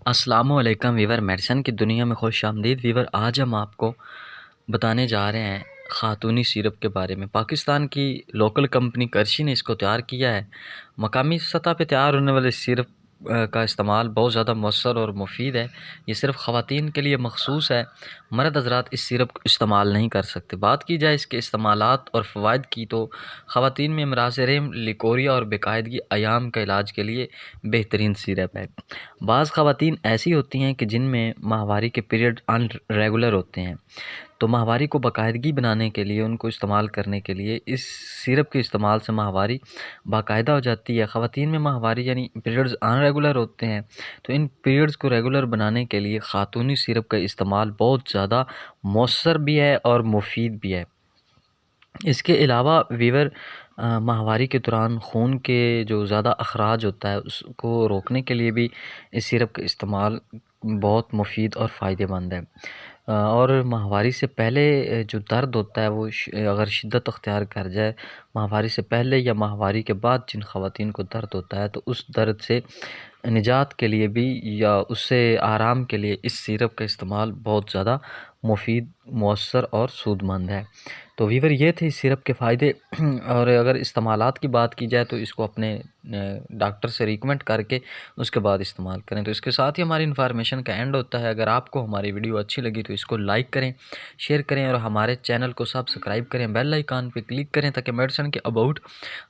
अस्सलामुअलैकुम Weaver, medicine की दुनिया में खुश आमदीद वीवर। आज हम आपको बताने जा रहे हैं ख़ातूनी सिरप के बारे में। पाकिस्तान की लोकल कंपनी कर्शी ने इसको तैयार किया है। मकामी सतह पे तैयार होने वाले सिरप का इस्तेमाल बहुत ज़्यादा मौसर और मुफीद है। ये सिर्फ ख़वातीन के लिए मखसूस है। मर्द हज़रात इस सिरप को इस्तेमाल नहीं कर सकते। बात की जाए इसके इस्तेमालात और फ़वाइद की, तो ख़वातीन में अमराज़ रहम, लिकोरिया और बेकायदगी अयाम का इलाज के लिए बेहतरीन सिरप है। बाज़ ख़वातीन ऐसी होती हैं कि जिनमें माहवारी के पीरियड अनरेगुलर होते हैं, तो माहवारी को बाकायदगी बनाने के लिए, उनको इस्तेमाल करने के लिए इस सिरप के इस्तेमाल से माहवारी बाकायदा हो जाती है। ख़वातीन में माहवारी यानी पीरियड्स अनरेगुलर होते हैं, तो इन पीरियड्स को रेगुलर बनाने के लिए ख़ातूनी सिरप का इस्तेमाल बहुत ज़्यादा मौसर भी है और मुफीद भी है। इसके अलावा वीवर माहवारी के दौरान खून के जो ज़्यादा अखराज होता है उसको रोकने के लिए भी इस सिरप का इस्तेमाल बहुत मुफीद और फ़ायदेमंद है। और माहवारी से पहले जो दर्द होता है वो अगर शिद्दत अख्तियार कर जाए माहवारी से पहले या माहवारी के बाद, जिन ख़वातीन को दर्द होता है, तो उस दर्द से निजात के लिए भी या उससे आराम के लिए इस सिरप का इस्तेमाल बहुत ज़्यादा मुफीद, मौसर और सूदमंद है। तो वीवर ये थे इस सिरप के फ़ायदे। और अगर इस्तेमालात की बात की जाए तो इसको अपने डॉक्टर से रिकमेंड करके उसके बाद इस्तेमाल करें। तो इसके साथ ही हमारी इन्फॉर्मेशन का एंड होता है। अगर आपको हमारी वीडियो अच्छी लगी तो इसको लाइक करें, शेयर करें और हमारे चैनल को सब्सक्राइब करें। बेल आइकन पे क्लिक करें ताकि मेडिसिन के अबाउट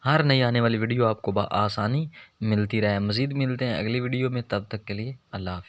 हर नई आने वाली वीडियो आपको आसानी मिलती रहे। मज़ीद मिलते हैं अगली वीडियो में, तब तक के लिए अल्लाह हाफ़िज़।